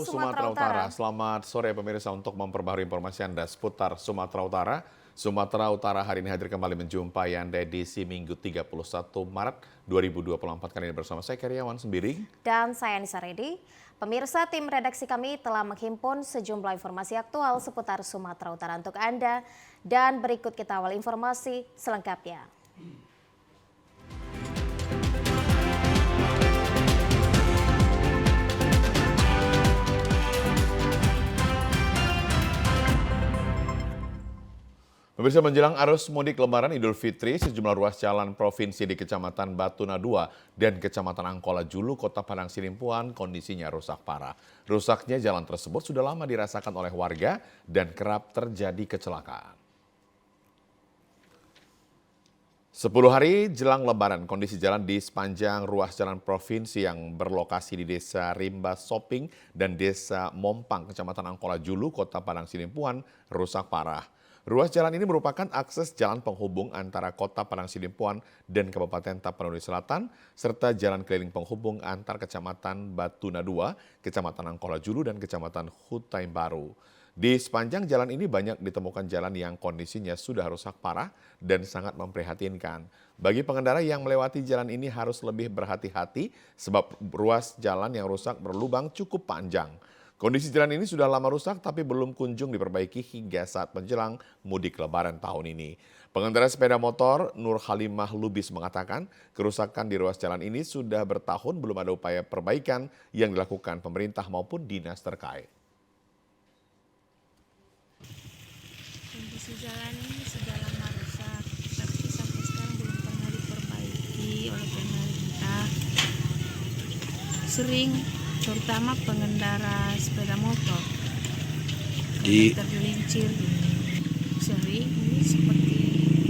Sumatera Utara. Selamat sore pemirsa, untuk memperbarui informasi Anda seputar Sumatera Utara. Sumatera Utara hari ini hadir kembali menjumpai Anda edisi Minggu 31 Maret 2024. Kali ini bersama saya Karyawan Sembiring. Dan saya Anissa Redi. Pemirsa, tim redaksi kami telah menghimpun sejumlah informasi aktual seputar Sumatera Utara untuk Anda. Dan berikut kita awal informasi selengkapnya. Pemirsa, menjelang arus mudik Lebaran Idul Fitri, sejumlah ruas jalan provinsi di Kecamatan Batuna 2 dan Kecamatan Angkola Julu, Kota Padang Sidimpuan kondisinya rusak parah. Rusaknya jalan tersebut sudah lama dirasakan oleh warga dan kerap terjadi kecelakaan. 10 hari jelang Lebaran, kondisi jalan di sepanjang ruas jalan provinsi yang berlokasi di Desa Rimba Soping dan Desa Mompang, Kecamatan Angkola Julu, Kota Padang Sidimpuan rusak parah. Ruas jalan ini merupakan akses jalan penghubung antara Kota Padang Sidimpuan dan Kabupaten Tapanuli Selatan, serta jalan keliling penghubung antar Kecamatan Batuna 2, Kecamatan Angkola Julu, dan Kecamatan Hutai Baru. Di sepanjang jalan ini banyak ditemukan jalan yang kondisinya sudah rusak parah dan sangat memprihatinkan. Bagi pengendara yang melewati jalan ini harus lebih berhati-hati sebab ruas jalan yang rusak berlubang cukup panjang. Kondisi jalan ini sudah lama rusak tapi belum kunjung diperbaiki hingga saat menjelang mudik Lebaran tahun ini. Pengendara sepeda motor Nur Halimah Lubis mengatakan kerusakan di ruas jalan ini sudah bertahun belum ada upaya perbaikan yang dilakukan pemerintah maupun dinas terkait. Kondisi jalan ini sudah lama rusak, tapi sampai sekarang belum pernah diperbaiki oleh pemerintah. Sering, terutama pengendara sepeda motor, tergelincir, sering ini seperti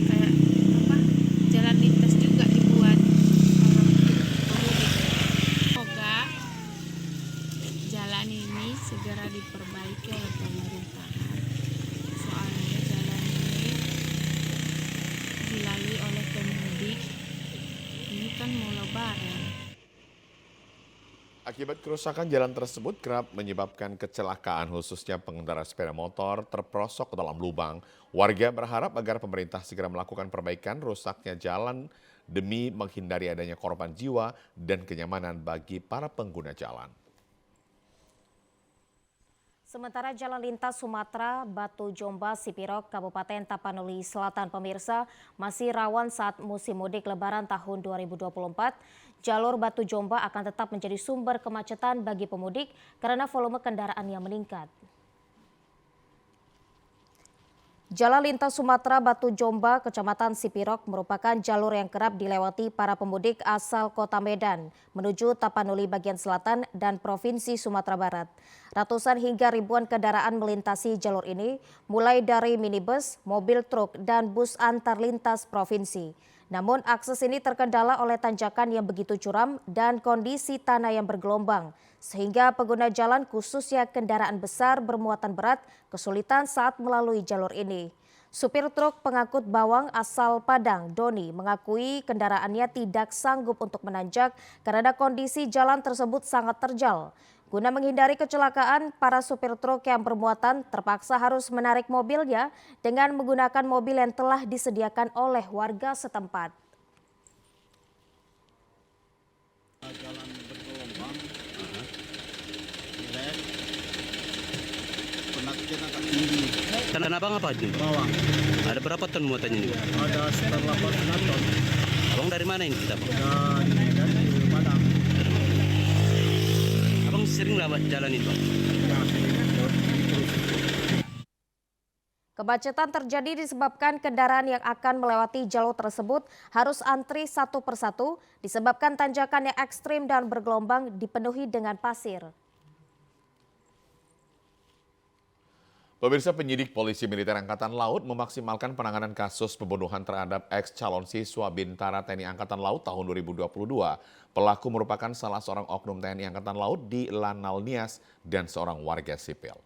kayak jalan lintas juga dibuat pemudik. Semoga jalan ini segera diperbaiki oleh pemerintahan. Soalnya jalan ini dilalui oleh pemudik. Ini kan mau Lebaran. Akibat kerusakan jalan tersebut kerap menyebabkan kecelakaan, khususnya pengendara sepeda motor terperosok ke dalam lubang. Warga berharap agar pemerintah segera melakukan perbaikan rusaknya jalan demi menghindari adanya korban jiwa dan kenyamanan bagi para pengguna jalan. Sementara jalan lintas Sumatera, Batu Jomba, Sipirok, Kabupaten Tapanuli Selatan pemirsa masih rawan saat musim mudik Lebaran tahun 2024. Jalur Batu Jomba akan tetap menjadi sumber kemacetan bagi pemudik karena volume kendaraan yang meningkat. Jalan lintas Sumatera Batu Jomba, Kecamatan Sipirok merupakan jalur yang kerap dilewati para pemudik asal Kota Medan menuju Tapanuli bagian selatan dan Provinsi Sumatera Barat. Ratusan hingga ribuan kendaraan melintasi jalur ini, mulai dari minibus, mobil truk, dan bus antar lintas provinsi. Namun akses ini terkendala oleh tanjakan yang begitu curam dan kondisi tanah yang bergelombang, sehingga pengguna jalan khususnya kendaraan besar bermuatan berat kesulitan saat melalui jalur ini. Supir truk pengangkut bawang asal Padang, Doni, mengakui kendaraannya tidak sanggup untuk menanjak karena kondisi jalan tersebut sangat terjal. Guna menghindari kecelakaan, para supir truk yang bermuatan terpaksa harus menarik mobilnya dengan menggunakan mobil yang telah disediakan oleh warga setempat. Jalan bergelombang, penatnya agak tinggi. Tanah abang apa itu? Bawang Ada berapa ton muatannya ini? ada sekitar 8 ton. Abang dari mana ini kita, Bang? Dan dari Padang. Abang sering lewat jalan itu, Bang? Kemacetan terjadi disebabkan kendaraan yang akan melewati jalur tersebut harus antri satu persatu disebabkan tanjakan yang ekstrim dan bergelombang dipenuhi dengan pasir. Pemirsa, penyidik Polisi Militer Angkatan Laut memaksimalkan penanganan kasus pembunuhan terhadap ex-calon siswa Bintara TNI Angkatan Laut tahun 2022. Pelaku merupakan salah seorang oknum TNI Angkatan Laut di Lanal Nias dan seorang warga sipil.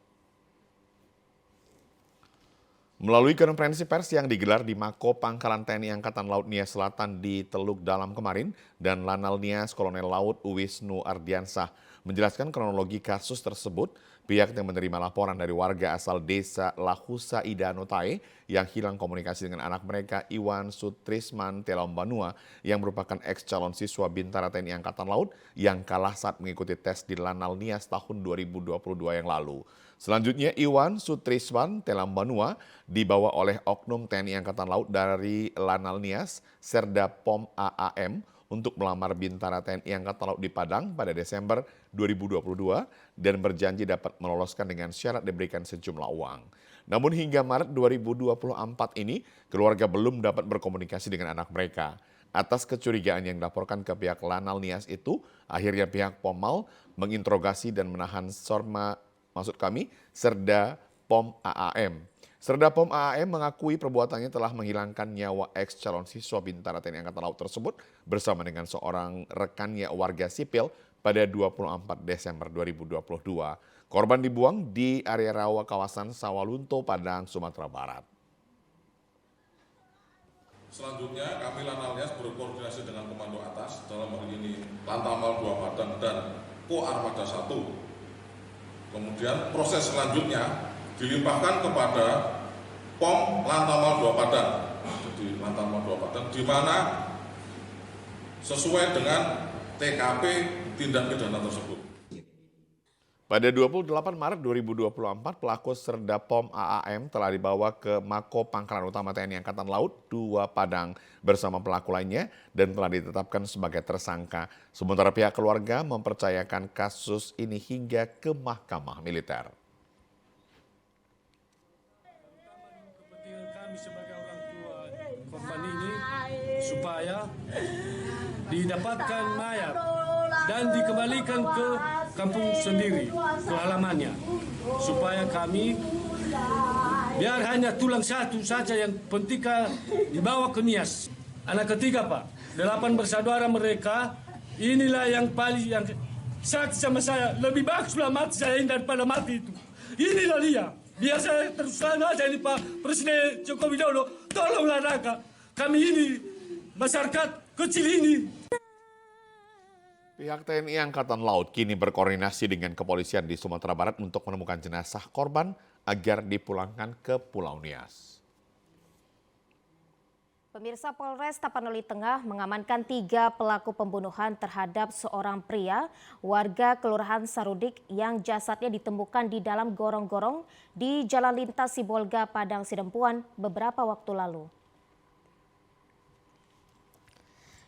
Melalui konferensi pers yang digelar di Mako Pangkalan TNI Angkatan Laut Nias Selatan di Teluk Dalam kemarin dan Lanal Nias Kolonel Laut Wisnu Ardiansah Menjelaskan kronologi kasus tersebut, pihaknya menerima laporan dari warga asal desa Lahusa Idanotae yang hilang komunikasi dengan anak mereka Iwan Sutrisman Telombanua yang merupakan ex-calon siswa Bintara TNI Angkatan Laut yang kalah saat mengikuti tes di Lanal Nias tahun 2022 yang lalu. Selanjutnya, Iwan Sutrisman Telombanua dibawa oleh Oknum TNI Angkatan Laut dari Lanal Nias, Serda POM AAM, untuk melamar Bintara TNI Angkatan Laut di Padang pada Desember 2022 dan berjanji dapat meloloskan dengan syarat diberikan sejumlah uang. Namun hingga Maret 2024 ini, keluarga belum dapat berkomunikasi dengan anak mereka. Atas kecurigaan yang dilaporkan ke pihak Lanal Nias itu, akhirnya pihak Pomal menginterogasi dan menahan Serda POM AAM. Serda POM AAM mengakui perbuatannya telah menghilangkan nyawa ex-calon siswa Bintara TNI Angkatan Laut tersebut bersama dengan seorang rekannya warga sipil pada 24 Desember 2022. Korban dibuang di area rawa kawasan Sawalunto, Padang, Sumatera Barat. Selanjutnya, kami Lanal Nias berkoordinasi dengan Komando Atas, dalam hal ini Lantamal 2 Padang dan Ko Armada 1. Kemudian proses selanjutnya dilimpahkan kepada POM Lantamal 2 Padang. Jadi Lantamal 2 Padang di mana sesuai dengan TKP tindak pidana tersebut. Pada 28 Maret 2024, pelaku Serda POM AAM telah dibawa ke Mako Pangkalan Utama TNI Angkatan Laut 2 Padang bersama pelaku lainnya dan telah ditetapkan sebagai tersangka. Sementara pihak keluarga mempercayakan kasus ini hingga ke Mahkamah Militer. Kepentingan kami sebagai orang tua korban ini supaya didapatkan mayat dan dikembalikan ke kampung sendiri, ke halamannya, supaya kami biar hanya tulang satu saja yang penting dibawa ke Nias. Anak ketiga Pak, 8 bersaudara mereka, inilah yang paling yang sakit sama saya, lebih baguslah mati saya ini daripada mati itu. Inilah dia, biar saya terus terang aja ini Pak Presiden Joko Widodo, tolonglah Raka, kami ini masyarakat kecil ini. Pihak TNI Angkatan Laut kini berkoordinasi dengan kepolisian di Sumatera Barat untuk menemukan jenazah korban agar dipulangkan ke Pulau Nias. Pemirsa, Polres Tapanuli Tengah mengamankan 3 pelaku pembunuhan terhadap seorang pria warga Kelurahan Sarudik yang jasadnya ditemukan di dalam gorong-gorong di Jalan Lintas Sibolga, Padang Sidempuan beberapa waktu lalu.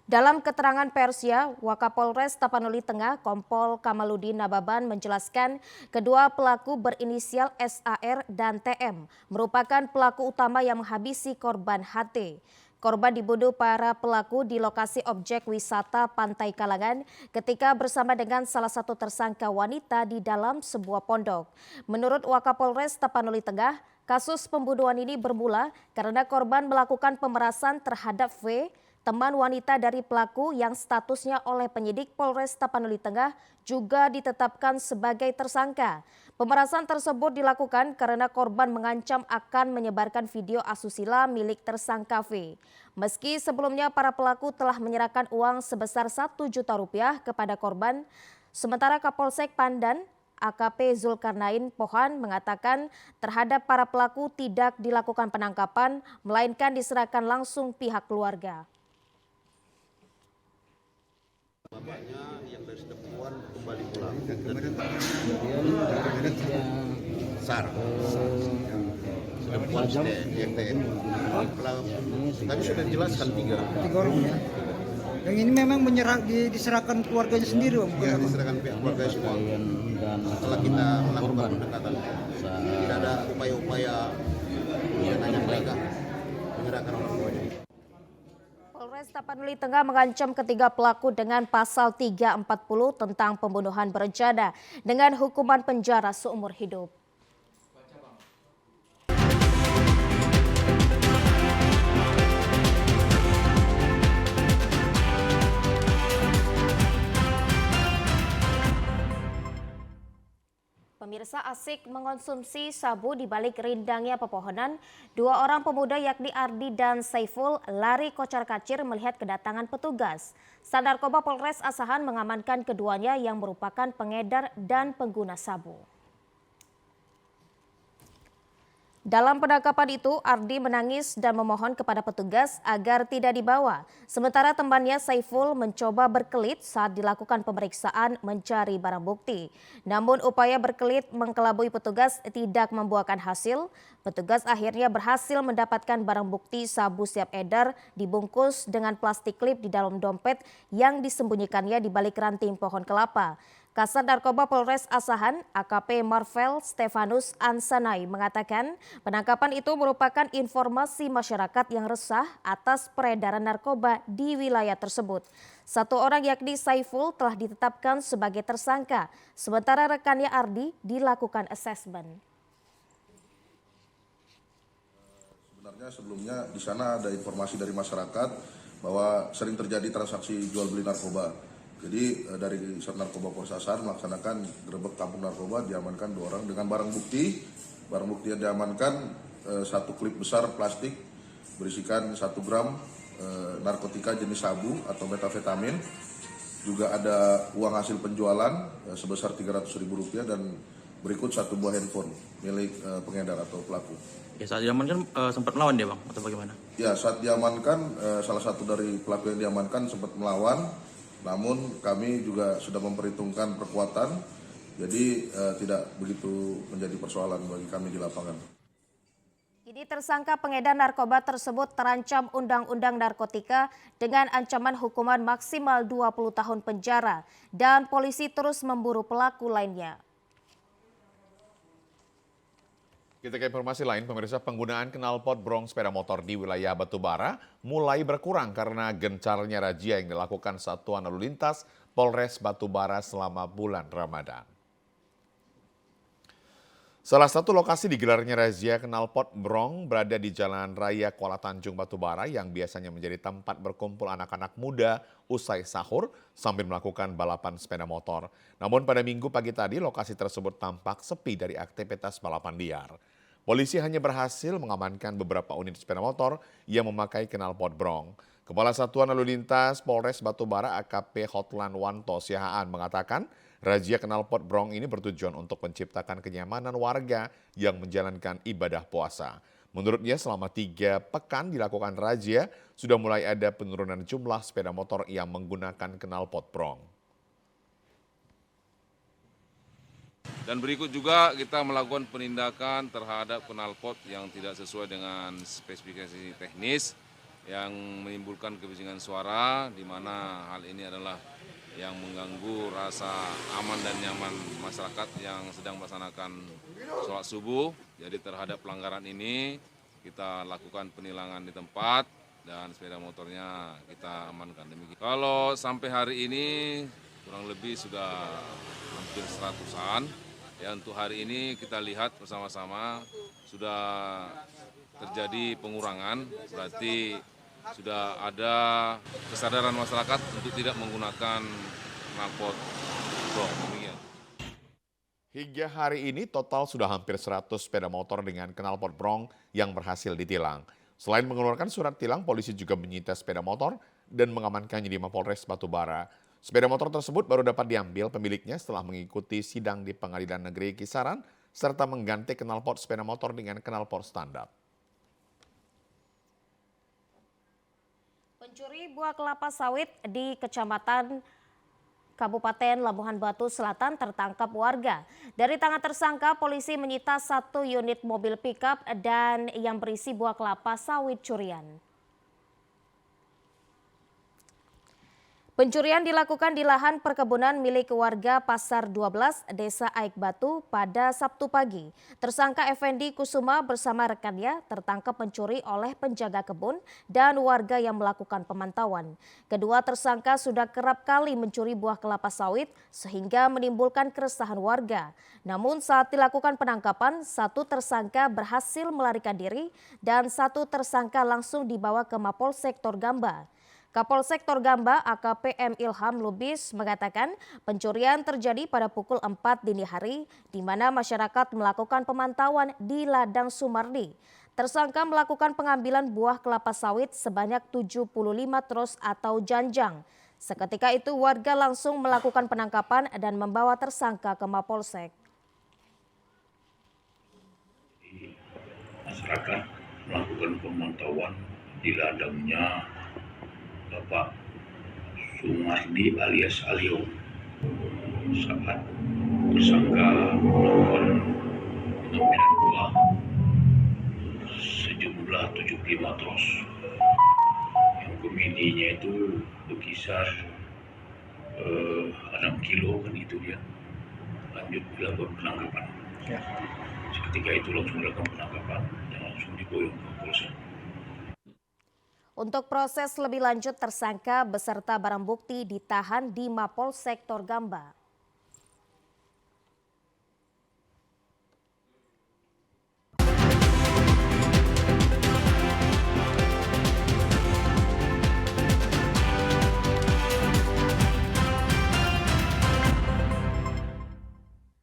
Dalam keterangan persnya, Wakapolres Tapanuli Tengah Kompol Kamaludin Nababan menjelaskan kedua pelaku berinisial SAR dan TM merupakan pelaku utama yang menghabisi korban HT. Korban dibunuh para pelaku di lokasi objek wisata Pantai Kalangan ketika bersama dengan salah satu tersangka wanita di dalam sebuah pondok. Menurut Wakapolres Tapanuli Tengah, kasus pembunuhan ini bermula karena korban melakukan pemerasan terhadap V, teman wanita dari pelaku yang statusnya oleh penyidik Polres Tapanuli Tengah juga ditetapkan sebagai tersangka. Pemerasan tersebut dilakukan karena korban mengancam akan menyebarkan video asusila milik tersangka V. Meski sebelumnya para pelaku telah menyerahkan uang sebesar Rp1 juta kepada korban, sementara Kapolsek Pandan AKP Zulkarnain Pohan mengatakan terhadap para pelaku tidak dilakukan penangkapan, melainkan diserahkan langsung pihak keluarga. Bapaknya yang dari Sidempuan kembali pulang. SAR. Sidempuan yang TNI. Tadi sudah dijelaskan 3 orang ya. Yang ini memang diserahkan keluarganya sendiri, Om. Ya, diserahkan pihak keluarga semua. Setelah kita melakukan pendekatan, tidak ada upaya-upaya menanya mereka menyerahkan orang tuanya. Polres Tapanuli Tengah mengancam ketiga pelaku dengan pasal 340 tentang pembunuhan berencana dengan hukuman penjara seumur hidup. Pemirsa, Pemirsa asik mengonsumsi sabu di balik rindangnya pepohonan, dua orang pemuda yakni Ardi dan Saiful lari kocar-kacir melihat kedatangan petugas. Sat Narkoba Polres Asahan mengamankan keduanya yang merupakan pengedar dan pengguna sabu. Dalam penangkapan itu, Ardi menangis dan memohon kepada petugas agar tidak dibawa. Sementara temannya Saiful mencoba berkelit saat dilakukan pemeriksaan mencari barang bukti. Namun upaya berkelit mengkelabui petugas tidak membuahkan hasil. Petugas akhirnya berhasil mendapatkan barang bukti sabu siap edar dibungkus dengan plastik klip di dalam dompet yang disembunyikannya di balik ranting pohon kelapa. Kasat Narkoba Polres Asahan AKP Marvel Stefanus Ansanai mengatakan penangkapan itu merupakan informasi masyarakat yang resah atas peredaran narkoba di wilayah tersebut. Satu orang yakni Saiful telah ditetapkan sebagai tersangka, sementara rekannya Ardi dilakukan asesmen. Sebenarnya sebelumnya di sana ada informasi dari masyarakat bahwa sering terjadi transaksi jual beli narkoba. Jadi dari Sat Narkoba Polres Asahan melaksanakan gerebek kampung narkoba, diamankan 2 orang dengan barang bukti. Barang bukti yang diamankan satu klip besar plastik berisikan 1 gram narkotika jenis sabu atau metafetamin. Juga ada uang hasil penjualan sebesar Rp300.000 dan berikut 1 buah handphone milik pengedar atau pelaku. Ya, saat diamankan sempat melawan dia, Bang, atau bagaimana? Ya, saat diamankan salah satu dari pelaku yang diamankan sempat melawan. Namun kami juga sudah memperhitungkan perkuatan, jadi tidak begitu menjadi persoalan bagi kami di lapangan. Kini tersangka pengedar narkoba tersebut terancam Undang-Undang Narkotika dengan ancaman hukuman maksimal 20 tahun penjara dan polisi terus memburu pelaku lainnya. Kita ke informasi lain, pemirsa, penggunaan knalpot brong sepeda motor di wilayah Batubara mulai berkurang karena gencarnya razia yang dilakukan Satuan Lalu Lintas Polres Batubara selama bulan Ramadan. Salah satu lokasi digelarnya razia knalpot brong berada di Jalan Raya Kuala Tanjung Batubara yang biasanya menjadi tempat berkumpul anak-anak muda usai sahur sambil melakukan balapan sepeda motor. Namun pada Minggu pagi tadi lokasi tersebut tampak sepi dari aktivitas balapan liar. Polisi hanya berhasil mengamankan beberapa unit sepeda motor yang memakai knalpot brong. Kepala Satuan Lalu Lintas Polres Batubara AKP Hotlan Wanto Siahaan mengatakan razia knalpot brong ini bertujuan untuk menciptakan kenyamanan warga yang menjalankan ibadah puasa. Menurutnya selama 3 pekan dilakukan razia, sudah mulai ada penurunan jumlah sepeda motor yang menggunakan knalpot brong. Dan berikut juga kita melakukan penindakan terhadap knalpot yang tidak sesuai dengan spesifikasi teknis yang menimbulkan kebisingan suara, di mana hal ini adalah yang mengganggu rasa aman dan nyaman masyarakat yang sedang melaksanakan sholat subuh. Jadi terhadap pelanggaran ini kita lakukan penilangan di tempat dan sepeda motornya kita amankan. Demikian. Kalau sampai hari ini kurang lebih sudah hampir 100-an. Ya, untuk hari ini kita lihat bersama-sama sudah terjadi pengurangan, berarti sudah ada kesadaran masyarakat untuk tidak menggunakan knalpot brong. Demikian. Hingga hari ini total sudah hampir 100 sepeda motor dengan knalpot brong yang berhasil ditilang. Selain mengeluarkan surat tilang, polisi juga menyita sepeda motor dan mengamankannya di Mapolres Batubara. Sepeda motor tersebut baru dapat diambil pemiliknya setelah mengikuti sidang di Pengadilan Negeri Kisaran serta mengganti knalpot sepeda motor dengan knalpot standar. Pencuri buah kelapa sawit di Kecamatan Kabupaten Labuhan Batu Selatan tertangkap warga. Dari tangan tersangka, polisi menyita 1 unit mobil pickup dan yang berisi buah kelapa sawit curian. Pencurian dilakukan di lahan perkebunan milik warga Pasar 12, Desa Aik Batu pada Sabtu pagi. Tersangka Effendi Kusuma bersama rekannya tertangkap mencuri oleh penjaga kebun dan warga yang melakukan pemantauan. Kedua tersangka sudah kerap kali mencuri buah kelapa sawit sehingga menimbulkan keresahan warga. Namun saat dilakukan penangkapan, 1 tersangka berhasil melarikan diri dan 1 tersangka langsung dibawa ke Mapolsek Torgamba. Kapolsek Torgamba AKP M. Ilham Lubis mengatakan pencurian terjadi pada pukul 4 dini hari di mana masyarakat melakukan pemantauan di ladang Sumardi. Tersangka melakukan pengambilan buah kelapa sawit sebanyak 75 tros atau janjang. Seketika itu warga langsung melakukan penangkapan dan membawa tersangka ke Mapolsek. Masyarakat melakukan pemantauan di ladangnya Bapak Sumardi alias Alio saat tersangka melakukan pengambilan buah sejumlah 75 tros yang komidinya itu berkisar 6 kilo kan itu dia. Lanjut dilakukan penangkapan. Ketika itu langsung dilakukan penangkapan dan langsung diboyong ke polsek. Untuk proses lebih lanjut, tersangka beserta barang bukti ditahan di Mapolsek Torgamba.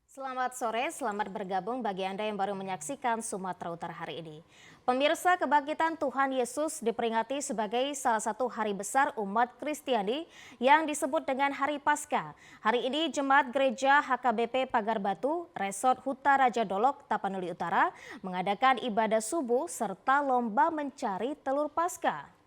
Selamat sore, selamat bergabung bagi Anda yang baru menyaksikan Sumatera Utara hari ini. Pemirsa, kebangkitan Tuhan Yesus diperingati sebagai salah satu hari besar umat Kristiani yang disebut dengan Hari Paskah. Hari ini Jemaat Gereja HKBP Pagar Batu, Resort Huta Raja Dolok, Tapanuli Utara mengadakan ibadah subuh serta lomba mencari telur Paskah.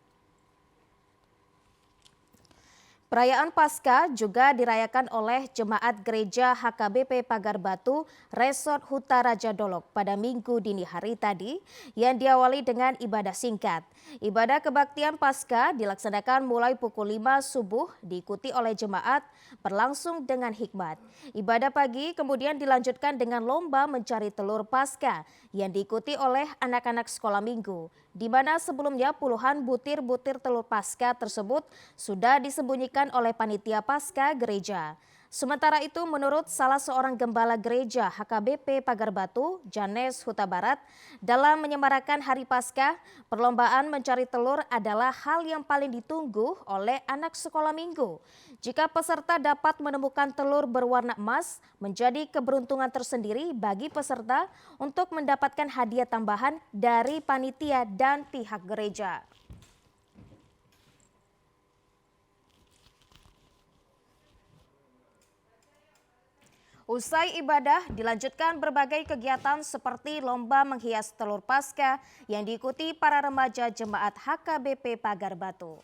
Perayaan Paskah juga dirayakan oleh Jemaat Gereja HKBP Pagar Batu, Resort Huta Raja Dolok pada Minggu dini hari tadi yang diawali dengan ibadah singkat. Ibadah kebaktian Paskah dilaksanakan mulai pukul 5 subuh diikuti oleh jemaat berlangsung dengan hikmat. Ibadah pagi kemudian dilanjutkan dengan lomba mencari telur Paskah yang diikuti oleh anak-anak sekolah minggu, di mana sebelumnya puluhan butir-butir telur Paskah tersebut sudah disembunyikan oleh panitia Paskah gereja. Sementara itu, menurut salah seorang gembala gereja HKBP Pagar Batu, Janes Huta Barat, dalam menyemarakan Hari Paskah, perlombaan mencari telur adalah hal yang paling ditunggu oleh anak sekolah minggu. Jika peserta dapat menemukan telur berwarna emas, menjadi keberuntungan tersendiri bagi peserta untuk mendapatkan hadiah tambahan dari panitia dan pihak gereja. Usai ibadah, dilanjutkan berbagai kegiatan seperti lomba menghias telur Paskah yang diikuti para remaja jemaat HKBP Pagar Batu.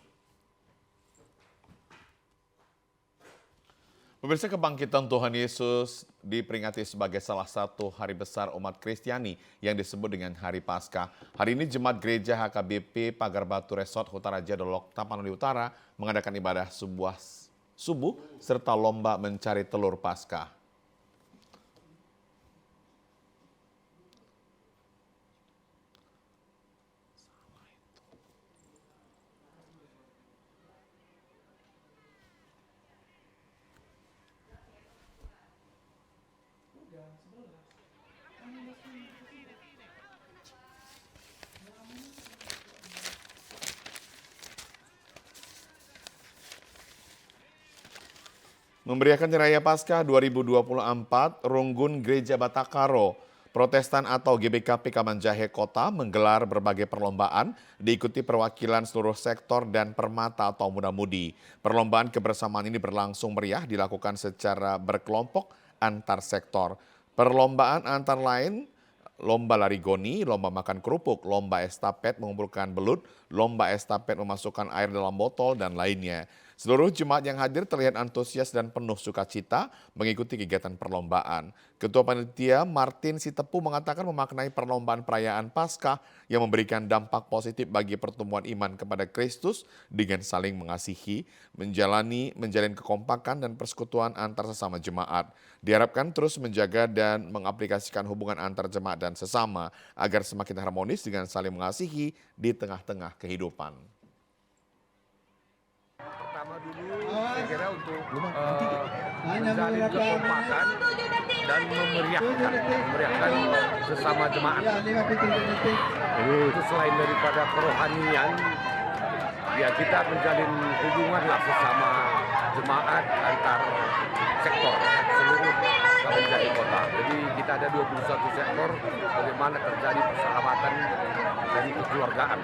Pemirsa, kebangkitan Tuhan Yesus diperingati sebagai salah satu hari besar umat Kristiani yang disebut dengan Hari Paskah. Hari ini Jemaat Gereja HKBP Pagar Batu Resort Huta Raja Dolok, Tapanuli Utara mengadakan ibadah subuh serta lomba mencari telur Paskah. Memberiakan Raya Paskah 2024, Runggun Gereja Batakaro, Protestan atau GBKP Kamanjahe Kota menggelar berbagai perlombaan, diikuti perwakilan seluruh sektor dan permata atau muda-mudi. Perlombaan kebersamaan ini berlangsung meriah dilakukan secara berkelompok antar sektor. Perlombaan antara lain lomba lari goni, lomba makan kerupuk, lomba estafet mengumpulkan belut, lomba estafet memasukkan air dalam botol, dan lainnya. Seluruh jemaat yang hadir terlihat antusias dan penuh sukacita mengikuti kegiatan perlombaan. Ketua Panitia Martin Sitepu mengatakan memaknai perlombaan perayaan Paskah yang memberikan dampak positif bagi pertumbuhan iman kepada Kristus dengan saling mengasihi, menjalin kekompakan dan persekutuan antar sesama jemaat. Diharapkan terus menjaga dan mengaplikasikan hubungan antar jemaat dan sesama agar semakin harmonis dengan saling mengasihi di tengah-tengah kehidupan. Pertama dulu saya kira untuk menjalin kekompakan dan memeriahkan sesama jemaat. Itu selain daripada kerohanian, ya kita menjalin hubungan lah sesama jemaat antar sektor seluruh Kabupaten Kota. Jadi kita ada 21 sektor, bagaimana terjadi persahabatan dan kekeluargaan.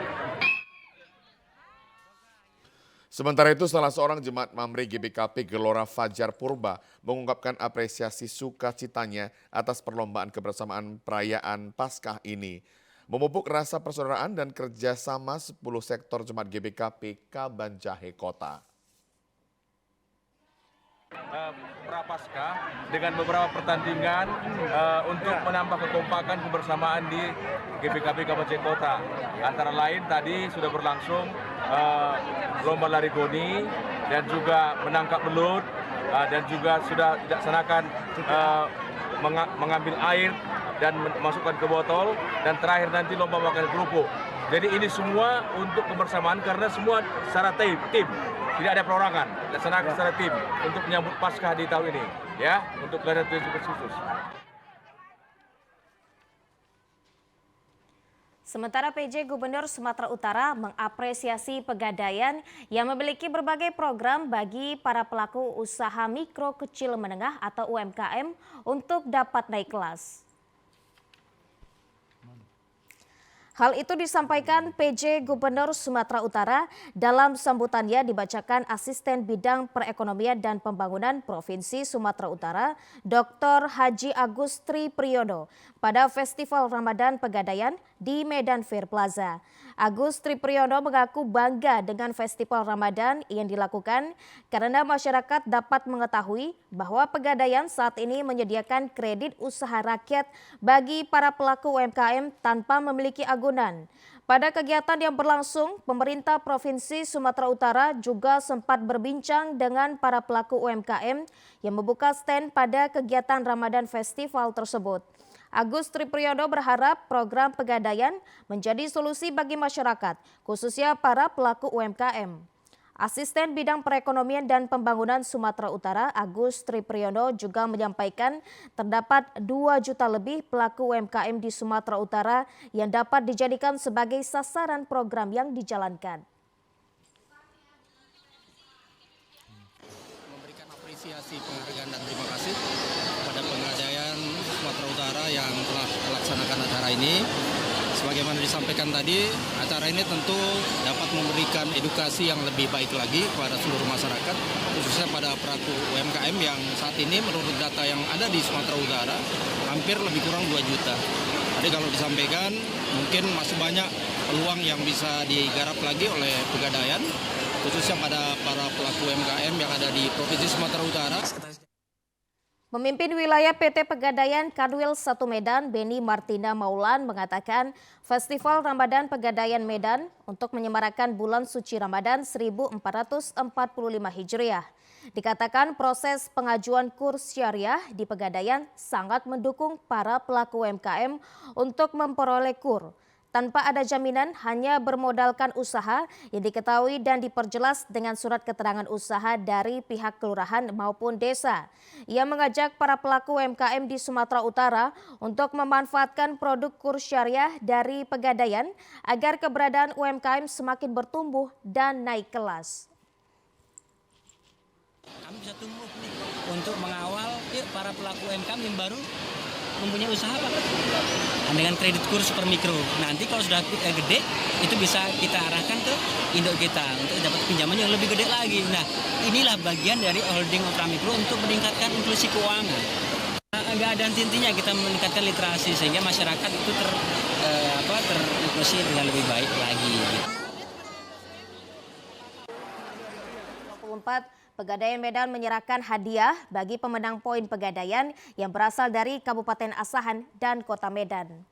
Sementara itu, salah seorang jemaat Mamre GBKP Gelora Fajar Purba mengungkapkan apresiasi sukacitanya atas perlombaan kebersamaan perayaan Paskah ini. Memupuk rasa persaudaraan dan kerjasama 10 sektor jemaat GBKP Kabanjahe Kota. Prapaskah dengan beberapa pertandingan untuk menambah kekompakan kebersamaan di GBKP Kabanjahe Kota. Antara lain tadi sudah berlangsung lomba lari goni dan juga menangkap belut dan juga sudah dilaksanakan mengambil air dan masukkan ke botol, dan terakhir nanti lomba makan kerupuk. Jadi ini semua untuk kebersamaan karena semua secara tim. Tidak ada perorangan, dilaksanakan secara tim untuk menyambut Paskah di tahun ini, ya, untuk Garda khusus. Sementara PJ Gubernur Sumatera Utara mengapresiasi Pegadaian yang memiliki berbagai program bagi para pelaku usaha mikro kecil menengah atau UMKM untuk dapat naik kelas. Hal itu disampaikan PJ Gubernur Sumatera Utara dalam sambutannya dibacakan Asisten Bidang Perekonomian dan Pembangunan Provinsi Sumatera Utara, Dr. Haji Agus Tri Priyono, pada Festival Ramadan Pegadaian di Medan Fair Plaza. Agus Tri Priyono mengaku bangga dengan Festival Ramadan yang dilakukan karena masyarakat dapat mengetahui bahwa Pegadaian saat ini menyediakan kredit usaha rakyat bagi para pelaku UMKM tanpa memiliki agunan. Pada kegiatan yang berlangsung, pemerintah Provinsi Sumatera Utara juga sempat berbincang dengan para pelaku UMKM yang membuka stand pada kegiatan Ramadan Festival tersebut. Agus Tri Priyono berharap program Pegadaian menjadi solusi bagi masyarakat, khususnya para pelaku UMKM. Asisten Bidang Perekonomian dan Pembangunan Sumatera Utara, Agus Tri Priyono, juga menyampaikan terdapat 2 juta lebih pelaku UMKM di Sumatera Utara yang dapat dijadikan sebagai sasaran program yang dijalankan. Memberikan apresiasi, penghargaan dan terima kasih kepada Pegadaian Sumatera Utara yang telah melaksanakan acara ini. Sebagaimana disampaikan tadi, acara ini tentu dapat memberikan edukasi yang lebih baik lagi kepada seluruh masyarakat, khususnya pada pelaku UMKM yang saat ini menurut data yang ada di Sumatera Utara hampir lebih kurang 2 juta. Jadi kalau disampaikan mungkin masih banyak peluang yang bisa digarap lagi oleh Pegadaian, khususnya pada para pelaku UMKM yang ada di Provinsi Sumatera Utara. Pemimpin wilayah PT Pegadaian Kanwil 1 Medan, Beni Martina Maulan, mengatakan Festival Ramadan Pegadaian Medan untuk menyemarakan bulan suci Ramadan 1445 Hijriah. Dikatakan proses pengajuan kurs syariah di Pegadaian sangat mendukung para pelaku UMKM untuk memperoleh kur. Tanpa ada jaminan, hanya bermodalkan usaha yang diketahui dan diperjelas dengan surat keterangan usaha dari pihak kelurahan maupun desa. Ia mengajak para pelaku UMKM di Sumatera Utara untuk memanfaatkan produk kurs syariah dari Pegadaian agar keberadaan UMKM semakin bertumbuh dan naik kelas. Kami bisa tumbuh nih untuk mengawal para pelaku UMKM yang baru mempunyai usaha Pak. Dengan kredit kurs super mikro. Nanti kalau sudah gede, itu bisa kita arahkan ke induk kita untuk dapat pinjaman yang lebih gede lagi. Nah, inilah bagian dari holding ultramikro untuk meningkatkan inklusi keuangan. Nggak ada henti-hentinya kita meningkatkan literasi sehingga masyarakat itu terinklusi dengan lebih baik lagi. 24 Pegadaian Medan menyerahkan hadiah bagi pemenang poin Pegadaian yang berasal dari Kabupaten Asahan dan Kota Medan.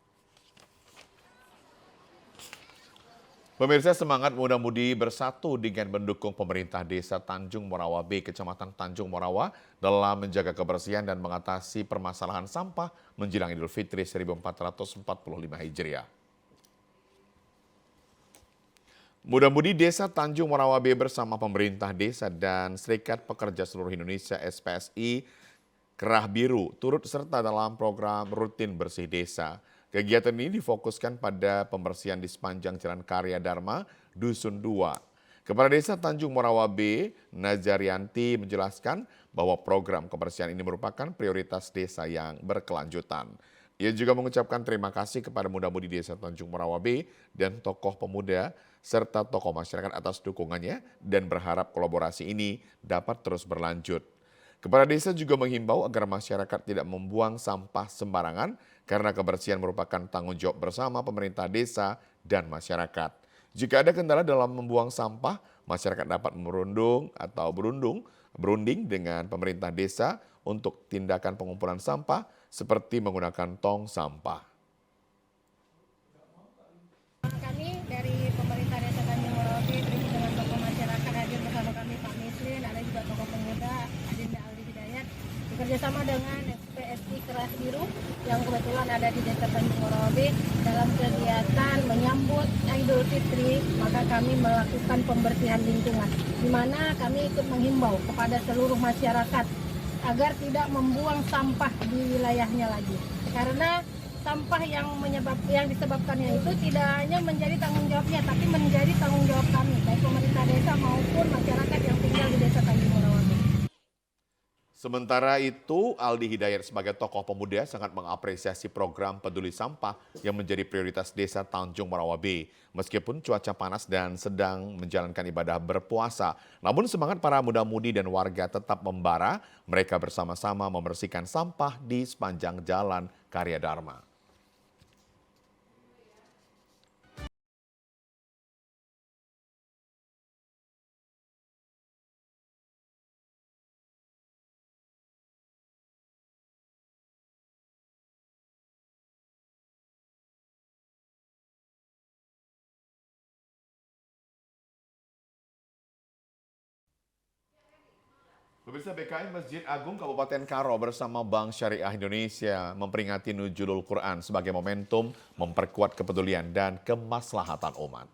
Pemirsa, semangat muda-mudi bersatu dengan mendukung pemerintah Desa Tanjung Morawa B, Kecamatan Tanjung Morawa dalam menjaga kebersihan dan mengatasi permasalahan sampah menjelang Idul Fitri 1445 Hijriah. Muda-mudi Desa Tanjung Morawa B bersama pemerintah desa dan Serikat Pekerja Seluruh Indonesia SPSI Kerah Biru turut serta dalam program rutin bersih desa. Kegiatan ini difokuskan pada pembersihan di sepanjang Jalan Karya Dharma, Dusun 2. Kepala Desa Tanjung Morawa B, Nazarianti menjelaskan bahwa program kebersihan ini merupakan prioritas desa yang berkelanjutan. Ia juga mengucapkan terima kasih kepada muda-mudi Desa Tanjung Morawa B dan tokoh pemuda serta tokoh masyarakat atas dukungannya dan berharap kolaborasi ini dapat terus berlanjut. Kepala desa juga menghimbau agar masyarakat tidak membuang sampah sembarangan karena kebersihan merupakan tanggung jawab bersama pemerintah desa dan masyarakat. Jika ada kendala dalam membuang sampah, masyarakat dapat berunding dengan pemerintah desa untuk tindakan pengumpulan sampah seperti menggunakan tong sampah. Kami dari pemerintah Desa Tanjung Morawa B bertemu dengan tokoh masyarakat, hadir bersama kami Pak Mislin, ada juga tokoh pemuda, Adinda Aldi Hidayat, bekerjasama dengan SPSI Keras Biru yang kebetulan ada di Desa Tanjung Morawa B dalam kegiatan menyambut Idul Fitri, maka kami melakukan pembersihan lingkungan, di mana kami ikut menghimbau kepada seluruh masyarakat agar tidak membuang sampah di wilayahnya lagi, karena sampah yang disebabkannya itu tidak hanya menjadi tanggung jawabnya, tapi menjadi tanggung jawab kami, baik pemerintah desa maupun masyarakat yang tinggal di Desa Tanjung Morawa B. Sementara itu, Aldi Hidayat sebagai tokoh pemuda sangat mengapresiasi program peduli sampah yang menjadi prioritas Desa Tanjung Morawa B. Meskipun cuaca panas dan sedang menjalankan ibadah berpuasa, namun semangat para muda-mudi dan warga tetap membara. Mereka bersama-sama membersihkan sampah di sepanjang Jalan Karya Dharma. Pemirsa, BKM Masjid Agung Kabupaten Karo bersama Bank Syariah Indonesia memperingati Nuzulul Quran sebagai momentum memperkuat kepedulian dan kemaslahatan umat.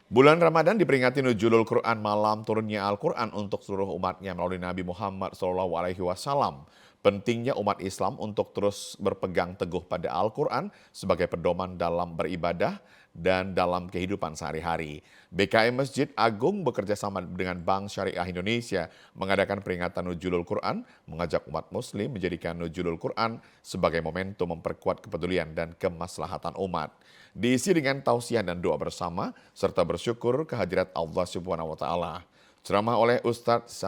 Bulan Ramadan diperingati Nuzulul Quran, malam turunnya Al-Quran untuk seluruh umatnya melalui Nabi Muhammad SAW. Pentingnya umat Islam untuk terus berpegang teguh pada Al-Quran sebagai pedoman dalam beribadah dan dalam kehidupan sehari-hari. BKM Masjid Agung bekerja sama dengan Bank Syariah Indonesia mengadakan peringatan Nuzulul Quran, mengajak umat muslim menjadikan Nuzulul Quran sebagai momentum memperkuat kepedulian dan kemaslahatan umat. Diisi dengan tausiah dan doa bersama, serta bersyukur kehadirat Allah Subhanahu wa Ta'ala. Ceramah oleh Ustadz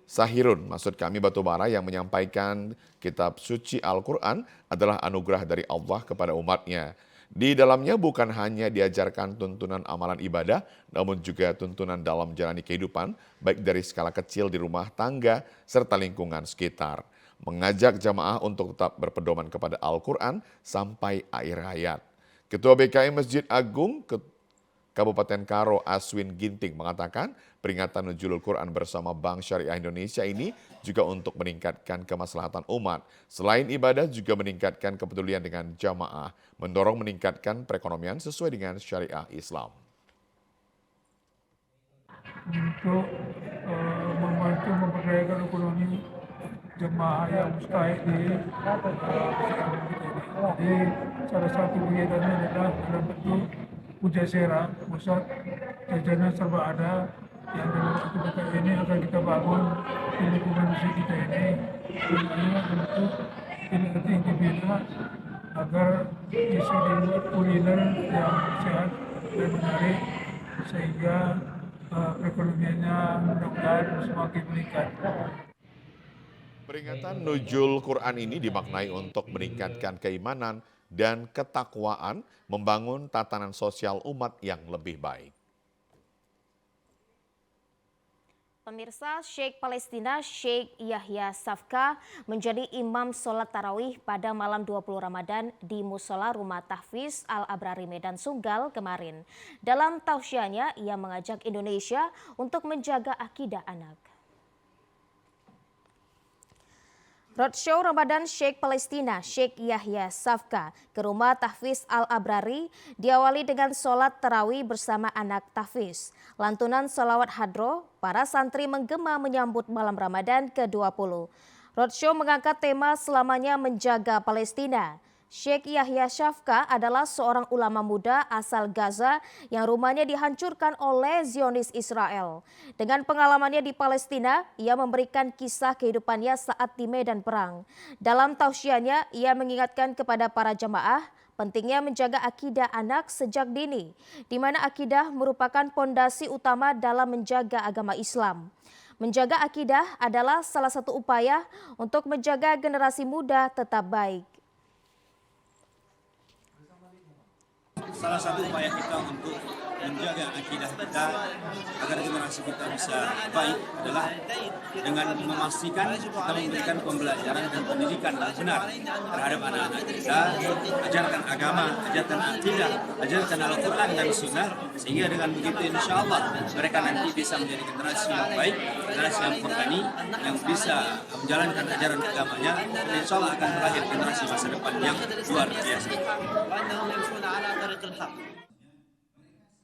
Sahirun, maksud kami Batubara, yang menyampaikan kitab suci Al-Quran adalah anugerah dari Allah kepada umatnya. Di dalamnya bukan hanya diajarkan tuntunan amalan ibadah, namun juga tuntunan dalam menjalani kehidupan, baik dari skala kecil di rumah tangga serta lingkungan sekitar. Mengajak jamaah untuk tetap berpedoman kepada Al-Quran sampai akhir hayat. Ketua BKM Masjid Agung Kabupaten Karo Aswin Ginting mengatakan peringatan Nuzulul Quran bersama Bank Syariah Indonesia ini juga untuk meningkatkan kemaslahatan umat. Selain ibadah juga meningkatkan kepedulian dengan jamaah, mendorong meningkatkan perekonomian sesuai dengan syariah Islam. Untuk membantu memperdayakan ekonomi jemaah yang mustahik di pesantren kita ini. Jadi salah satu kegiatannya adalah dalam bentuk Pujasera, pusat jajanan serba ada yang dalam waktu dekat ini akan kita bangun di lingkungan masjid kita ini. Tujuannya untuk dilatih dibina agar bisa dibuat kuliner yang sehat dan menarik sehingga perekonomiannya mudah-mudahan semakin meningkat. Peringatan Nuzul Quran ini dimaknai untuk meningkatkan keimanan dan ketakwaan, membangun tatanan sosial umat yang lebih baik. Pemirsa, Sheikh Palestina Sheikh Yahya Safka menjadi imam sholat tarawih pada malam 20 Ramadan di Musola Rumah Tahfiz Al-Abrari Medan Sunggal kemarin. Dalam tausiahnya, ia mengajak Indonesia untuk menjaga akidah anak. Roadshow Ramadan Sheikh Palestina Sheikh Yahya Safka ke Rumah Tahfiz Al-Abrari diawali dengan sholat tarawih bersama anak tahfiz. Lantunan sholawat hadroh, para santri menggema menyambut malam Ramadan ke-20. Roadshow mengangkat tema selamanya menjaga Palestina. Sheikh Yahya Shafqa adalah seorang ulama muda asal Gaza yang rumahnya dihancurkan oleh Zionis Israel. Dengan pengalamannya di Palestina, ia memberikan kisah kehidupannya saat di medan perang. Dalam tausiahnya, ia mengingatkan kepada para jamaah pentingnya menjaga akidah anak sejak dini, di mana akidah merupakan pondasi utama dalam menjaga agama Islam. Menjaga akidah adalah salah satu upaya untuk menjaga generasi muda tetap baik. Salah satu upaya kita untuk menjaga akidah kita agar generasi kita bisa baik adalah dengan memastikan kita memberikan pembelajaran dan pendidikan yang benar terhadap anak-anak kita, ajarkan agama, ajarkan akidah, ajarkan Al-Quran dan Sunnah, sehingga dengan begitu insya Allah mereka nanti bisa menjadi generasi yang baik, generasi yang berani, yang bisa menjalankan ajaran agamanya, dan insya Allah akan melahir generasi masa depan yang luar biasa.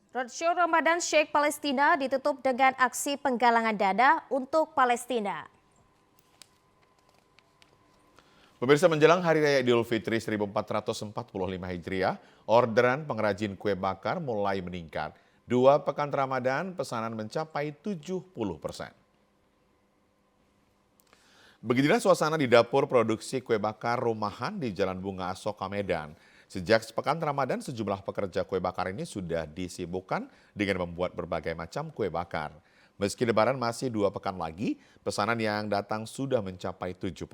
Roadshow Ramadan Sheikh Palestina ditutup dengan aksi penggalangan dana untuk Palestina. Pemirsa, menjelang Hari Raya Idul Fitri 1445 Hijriah, orderan pengrajin kue bakar mulai meningkat. 2 pekan Ramadan, pesanan mencapai 70%. Beginilah suasana di dapur produksi kue bakar rumahan di Jalan Bunga Asoka, Medan. Sejak sepekan Ramadan, sejumlah pekerja kue bakar ini sudah disibukkan dengan membuat berbagai macam kue bakar. Meski Lebaran masih 2 pekan lagi, pesanan yang datang sudah mencapai 70%.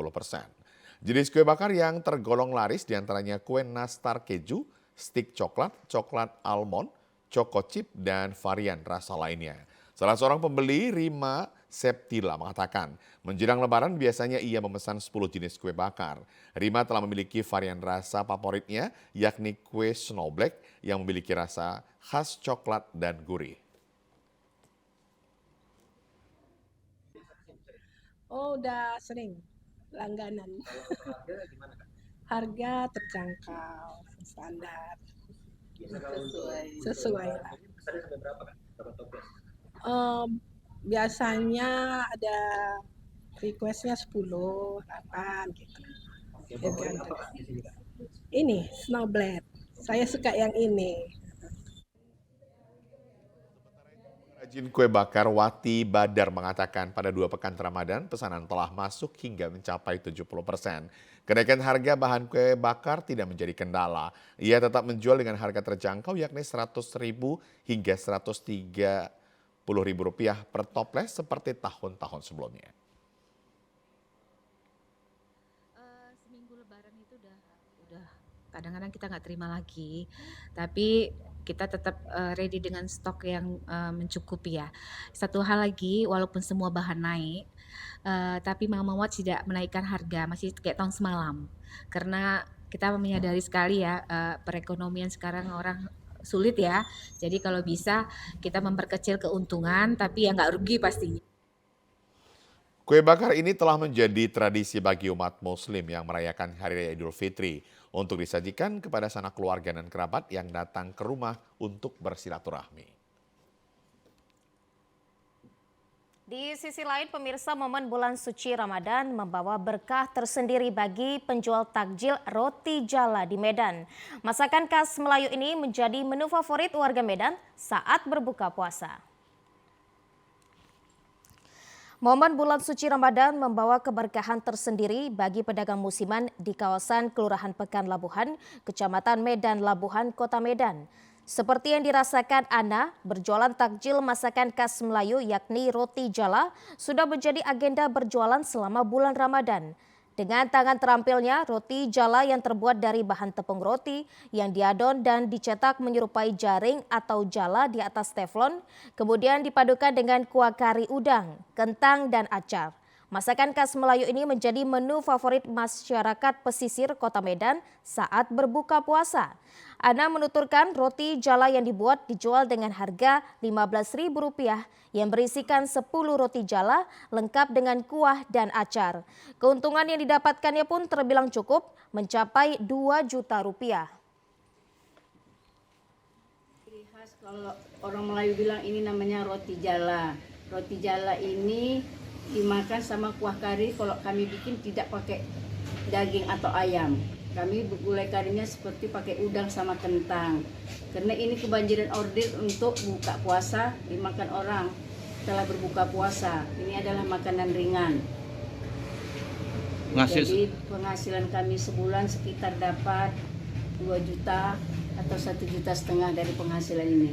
Jenis kue bakar yang tergolong laris diantaranya kue nastar keju, stik coklat, coklat almond, choco chip, dan varian rasa lainnya. Salah seorang pembeli, Rima Septila, mengatakan menjelang Lebaran biasanya ia memesan 10 jenis kue bakar. Rima telah memiliki varian rasa favoritnya, yakni kue Snow Black yang memiliki rasa khas coklat dan gurih. Oh, udah sering langganan. Harga terjangkau, standar. Sesuai lah. Biasanya ada requestnya 10, 8 gitu. Ini Snow Black. Saya suka yang ini. Pengrajin kue bakar Wati Badar mengatakan pada 2 pekan Ramadan pesanan telah masuk hingga mencapai 70%. Kenaikan harga bahan kue bakar tidak menjadi kendala. Ia tetap menjual dengan harga terjangkau yakni Rp100.000 hingga Rp130.000 per toples seperti tahun-tahun sebelumnya. Seminggu Lebaran itu udah kadang-kadang kita nggak terima lagi, tapi kita tetap ready dengan stok yang mencukupi ya. Satu hal lagi, walaupun semua bahan naik, tapi Mang Mamat tidak menaikkan harga, masih kayak tahun semalam. Karena kita menyadari sekali ya, perekonomian sekarang orang sulit ya. Jadi kalau bisa kita memperkecil keuntungan, tapi ya nggak rugi pastinya. Kue bakar ini telah menjadi tradisi bagi umat Muslim yang merayakan Hari Raya Idul Fitri untuk disajikan kepada sanak keluarga dan kerabat yang datang ke rumah untuk bersilaturahmi. Di sisi lain, pemirsa, momen bulan suci Ramadan membawa berkah tersendiri bagi penjual takjil roti jala di Medan. Masakan khas Melayu ini menjadi menu favorit warga Medan saat berbuka puasa. Momen bulan suci Ramadan membawa keberkahan tersendiri bagi pedagang musiman di kawasan Kelurahan Pekan Labuhan, Kecamatan Medan Labuhan, Kota Medan. Seperti yang dirasakan Ana, berjualan takjil masakan khas Melayu yakni roti jala sudah menjadi agenda berjualan selama bulan Ramadan. Dengan tangan terampilnya, roti jala yang terbuat dari bahan tepung roti yang diadon dan dicetak menyerupai jaring atau jala di atas teflon, kemudian dipadukan dengan kuah kari udang, kentang, dan acar. Masakan khas Melayu ini menjadi menu favorit masyarakat pesisir Kota Medan saat berbuka puasa. Ana menuturkan roti jala yang dibuat dijual dengan harga Rp15.000 yang berisikan 10 roti jala lengkap dengan kuah dan acar. Keuntungan yang didapatkannya pun terbilang cukup, mencapai Rp2 juta. Ciri khas kalau orang Melayu bilang ini namanya roti jala. Roti jala ini dimakan sama kuah kari, kalau kami bikin tidak pakai daging atau ayam. Kami gulai karinya seperti pakai udang sama kentang. Karena ini kebanjiran order untuk buka puasa, dimakan orang setelah berbuka puasa. Ini adalah makanan ringan. Jadi penghasilan kami sebulan sekitar dapat 2 juta atau 1,5 juta dari penghasilan ini.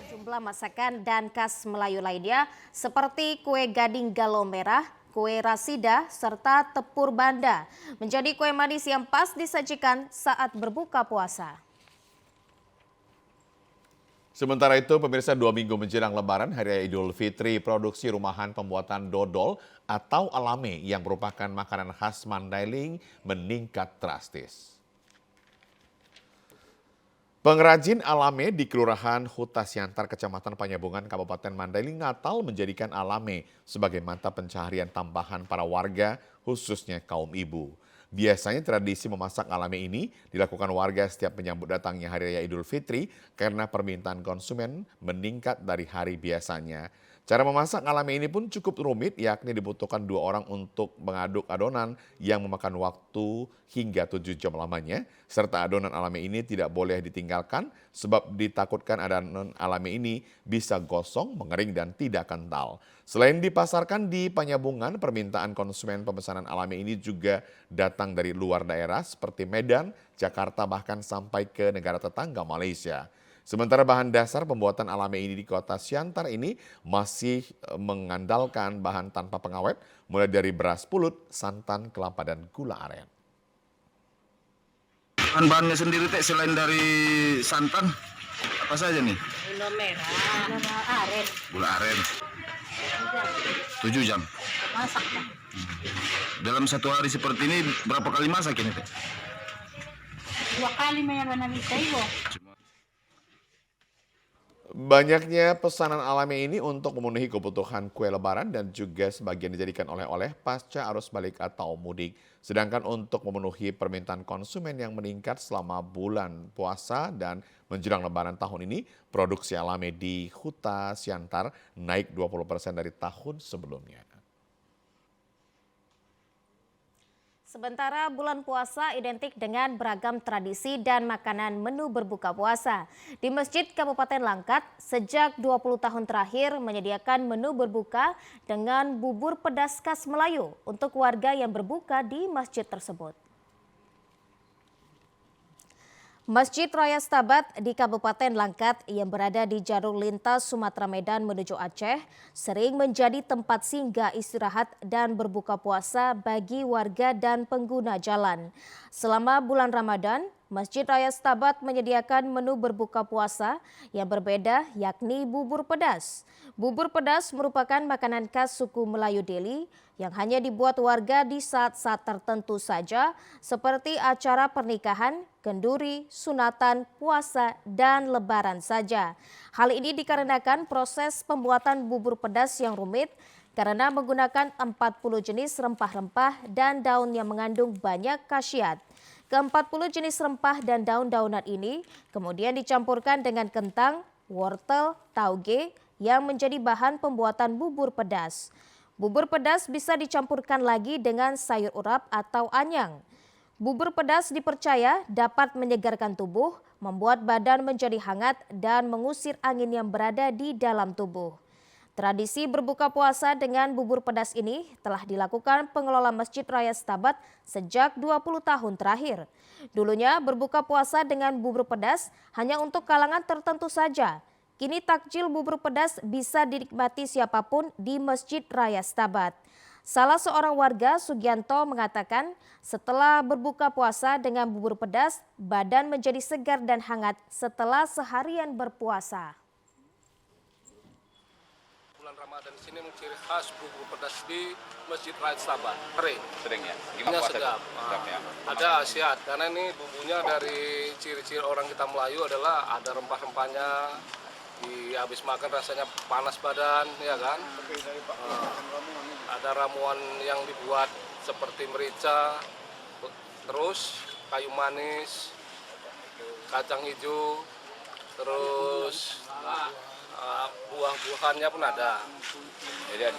Sejumlah masakan dan khas Melayu lainnya seperti kue gading galo merah, kue rasida, serta tepur banda menjadi kue manis yang pas disajikan saat berbuka puasa. Sementara itu, pemirsa, 2 minggu menjelang Lebaran Hari Raya Idul Fitri, produksi rumahan pembuatan dodol atau alame yang merupakan makanan khas Mandailing meningkat drastis. Pengrajin alame di Kelurahan Huta Siantar, Kecamatan Panyabungan, Kabupaten Mandailing, Natal menjadikan alame sebagai mata pencaharian tambahan para warga, khususnya kaum ibu. Biasanya tradisi memasak alame ini dilakukan warga setiap menyambut datangnya Hari Raya Idul Fitri karena permintaan konsumen meningkat dari hari biasanya. Cara memasak alame ini pun cukup rumit, yakni dibutuhkan 2 orang untuk mengaduk adonan yang memakan waktu hingga 7 jam lamanya, serta adonan alame ini tidak boleh ditinggalkan sebab ditakutkan adonan alame ini bisa gosong, mengering, dan tidak kental. Selain dipasarkan di Panyabungan, permintaan konsumen pemesanan alame ini juga datang dari luar daerah seperti Medan, Jakarta, bahkan sampai ke negara tetangga Malaysia. Sementara bahan dasar pembuatan alame ini di kota Siantar ini masih mengandalkan bahan tanpa pengawet, mulai dari beras pulut, santan, kelapa, dan gula aren. Bahan-bahannya sendiri teh selain dari santan, apa saja nih? Gula merah, gula aren. Gula aren. 7 jam. Masak kan? Dalam satu hari seperti ini berapa kali masak ini teh? 2 kali mayroon namin sa iyo. Banyaknya pesanan alame ini untuk memenuhi kebutuhan kue lebaran dan juga sebagian dijadikan oleh-oleh pasca arus balik atau mudik. Sedangkan untuk memenuhi permintaan konsumen yang meningkat selama bulan puasa dan menjelang lebaran tahun ini, produksi alame di Huta Siantar naik 20% dari tahun sebelumnya. Sementara bulan puasa identik dengan beragam tradisi dan makanan menu berbuka puasa. Di Masjid Kabupaten Langkat, sejak 20 tahun terakhir menyediakan menu berbuka dengan bubur pedas khas Melayu untuk warga yang berbuka di masjid tersebut. Masjid Raya Stabat di Kabupaten Langkat yang berada di jalur lintas Sumatera Medan menuju Aceh sering menjadi tempat singgah istirahat dan berbuka puasa bagi warga dan pengguna jalan. Selama bulan Ramadan, Masjid Raya Stabat menyediakan menu berbuka puasa yang berbeda, yakni bubur pedas. Bubur pedas merupakan makanan khas suku Melayu Deli yang hanya dibuat warga di saat-saat tertentu saja seperti acara pernikahan, kenduri, sunatan, puasa, dan lebaran saja. Hal ini dikarenakan proses pembuatan bubur pedas yang rumit karena menggunakan 40 jenis rempah-rempah dan daun yang mengandung banyak khasiat. Ke-40 jenis rempah dan daun-daunan ini kemudian dicampurkan dengan kentang, wortel, tauge yang menjadi bahan pembuatan bubur pedas. Bubur pedas bisa dicampurkan lagi dengan sayur urap atau anyang. Bubur pedas dipercaya dapat menyegarkan tubuh, membuat badan menjadi hangat dan mengusir angin yang berada di dalam tubuh. Tradisi berbuka puasa dengan bubur pedas ini telah dilakukan pengelola Masjid Raya Stabat sejak 20 tahun terakhir. Dulunya berbuka puasa dengan bubur pedas hanya untuk kalangan tertentu saja. Kini takjil bubur pedas bisa dinikmati siapapun di Masjid Raya Stabat. Salah seorang warga, Sugianto, mengatakan setelah berbuka puasa dengan bubur pedas, badan menjadi segar dan hangat setelah seharian berpuasa. Bulan Ramadan sini ciri khas bubur pedas di Masjid Raya Stabat. Kering ya? Gimana sedap. Ya? Ada khasiat karena ini bumbunya dari ciri-ciri orang kita Melayu adalah ada rempah-rempahnya. Habis makan rasanya panas badan, ya kan? Ada ramuan yang dibuat seperti merica, terus kayu manis, kacang hijau, terus buah-buahannya pun ada. Jadi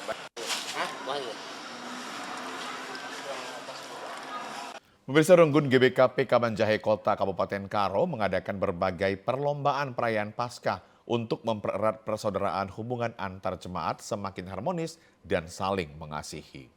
Pemirsa, Runggun GBKP Kabanjahe Kota Kabupaten Karo mengadakan berbagai perlombaan perayaan Paskah untuk mempererat persaudaraan hubungan antar jemaat semakin harmonis dan saling mengasihi.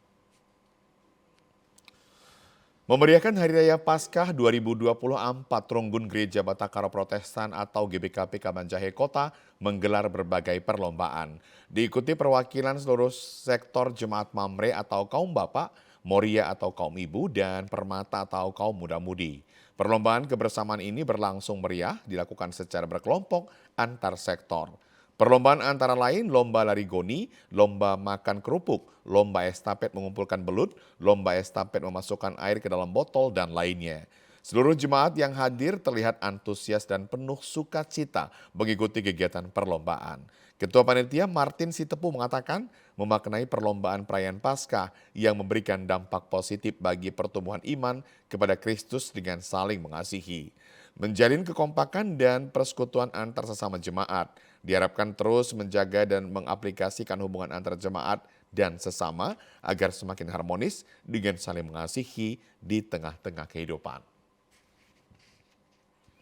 Memeriahkan Hari Raya Paskah 2024, Runggun Gereja Batakaro Protestan atau GBKP Kabanjahe Kota menggelar berbagai perlombaan. Diikuti perwakilan seluruh sektor jemaat Mamre atau kaum bapak, Moria atau kaum ibu, dan Permata atau kaum muda-mudi. Perlombaan kebersamaan ini berlangsung meriah, dilakukan secara berkelompok antar sektor. Perlombaan antara lain lomba lari goni, lomba makan kerupuk, lomba estafet mengumpulkan belut, lomba estafet memasukkan air ke dalam botol, dan lainnya. Seluruh jemaat yang hadir terlihat antusias dan penuh sukacita mengikuti kegiatan perlombaan. Ketua Panitia Martin Sitepu mengatakan memaknai perlombaan perayaan Paskah yang memberikan dampak positif bagi pertumbuhan iman kepada Kristus dengan saling mengasihi. Menjalin kekompakan dan persekutuan antar sesama jemaat. Diharapkan terus menjaga dan mengaplikasikan hubungan antar jemaat dan sesama agar semakin harmonis dengan saling mengasihi di tengah-tengah kehidupan.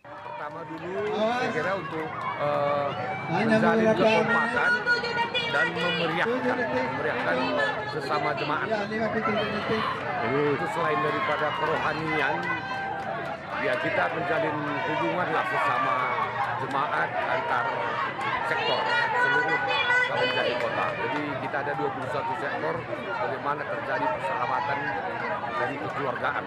Pertama dulu saya kira untuk menjalin kekompakan dan memeriahkan sesama jemaat. Itu selain daripada kerohanian, ya kita menjalin hubunganlah sesama jemaat antar sektor seluruh Kabanjahe Kota. Jadi kita ada 21 sektor, bagaimana terjadi persahabatan dan kekeluargaan.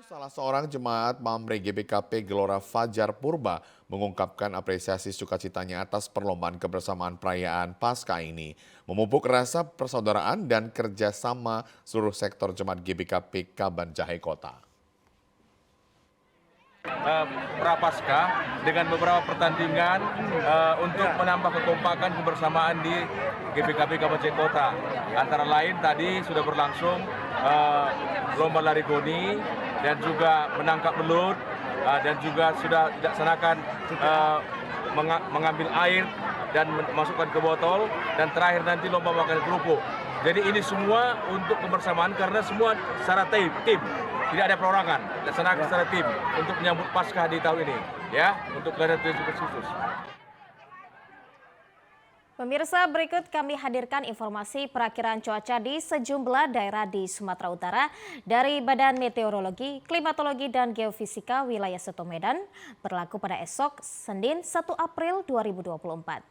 Salah seorang jemaat Mamre GBKP Gelora Fajar Purba mengungkapkan apresiasi sukacitanya atas perlombaan kebersamaan perayaan Paskah ini, memupuk rasa persaudaraan dan kerjasama seluruh sektor jemaat GBKP Kabanjahe Kota. Prapaskah dengan beberapa pertandingan untuk menambah kekompakan kebersamaan di GBKP Kabanjahe Kota. Antara lain tadi sudah berlangsung lomba lari goni dan juga menangkap belut dan juga sudah dilaksanakan mengambil air dan masukkan ke botol, dan terakhir nanti lomba makan kerupuk. Jadi ini semua untuk kebersamaan karena semua secara tim. Tidak ada perorangan, dilaksanakan secara tim untuk menyambut Paskah di tahun ini, ya, untuk kehadiran Tuhan Yesus Kristus. Pemirsa, berikut kami hadirkan informasi perakiraan cuaca di sejumlah daerah di Sumatera Utara dari Badan Meteorologi, Klimatologi, dan Geofisika wilayah Soto Medan, berlaku pada esok Senin 1 April 2024.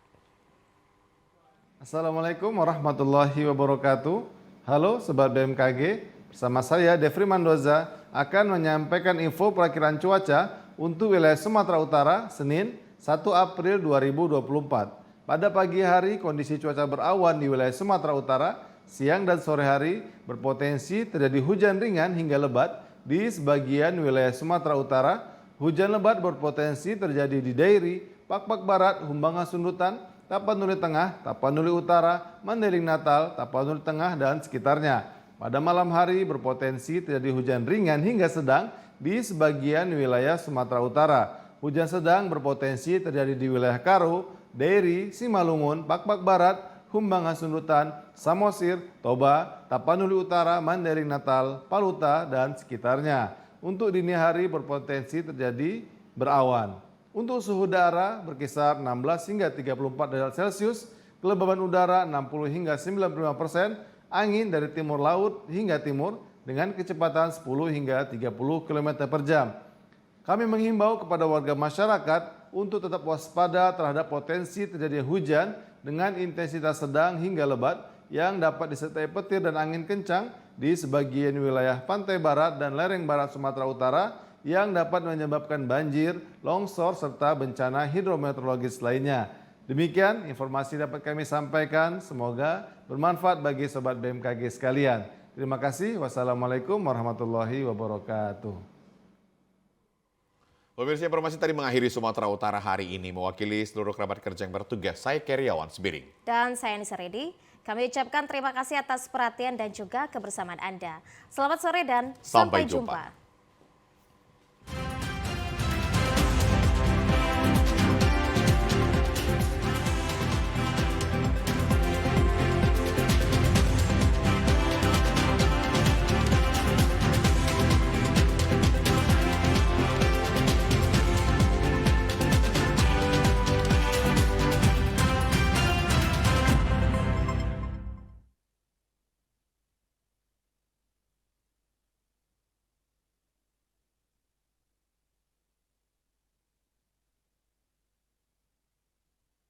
Assalamualaikum warahmatullahi wabarakatuh. Halo Sobat BMKG, bersama saya Devri Mandoza akan menyampaikan info perakiraan cuaca untuk wilayah Sumatera Utara Senin 1 April 2024. Pada pagi hari kondisi cuaca berawan di wilayah Sumatera Utara, siang dan sore hari berpotensi terjadi hujan ringan hingga lebat di sebagian wilayah Sumatera Utara. Hujan lebat berpotensi terjadi di Dairi, Pakpak Barat, Humbangan Sundutan, Tapanuli Tengah, Tapanuli Utara, Mandailing Natal, Tapanuli Tengah, dan sekitarnya. Pada malam hari berpotensi terjadi hujan ringan hingga sedang di sebagian wilayah Sumatera Utara. Hujan sedang berpotensi terjadi di wilayah Karo, Dairi, Simalungun, Pakpak Barat, Humbangan Sundutan, Samosir, Toba, Tapanuli Utara, Mandailing Natal, Paluta, dan sekitarnya. Untuk dini hari berpotensi terjadi berawan. Untuk suhu udara berkisar 16 hingga 34 derajat Celcius, kelembaban udara 60 hingga 95%, angin dari timur laut hingga timur dengan kecepatan 10 hingga 30 km per jam. Kami menghimbau kepada warga masyarakat untuk tetap waspada terhadap potensi terjadi hujan dengan intensitas sedang hingga lebat yang dapat disertai petir dan angin kencang di sebagian wilayah pantai barat dan lereng barat Sumatera Utara yang dapat menyebabkan banjir, longsor, serta bencana hidrometeorologis lainnya. Demikian informasi dapat kami sampaikan, semoga bermanfaat bagi Sobat BMKG sekalian. Terima kasih. Wassalamualaikum warahmatullahi wabarakatuh. Pemirsa, informasi tadi mengakhiri Sumatera Utara hari ini. Mewakili seluruh kerabat kerja yang bertugas, saya Keriawan Sebiring. Dan saya Nisa Redi. Kami ucapkan terima kasih atas perhatian dan juga kebersamaan Anda. Selamat sore dan sampai jumpa.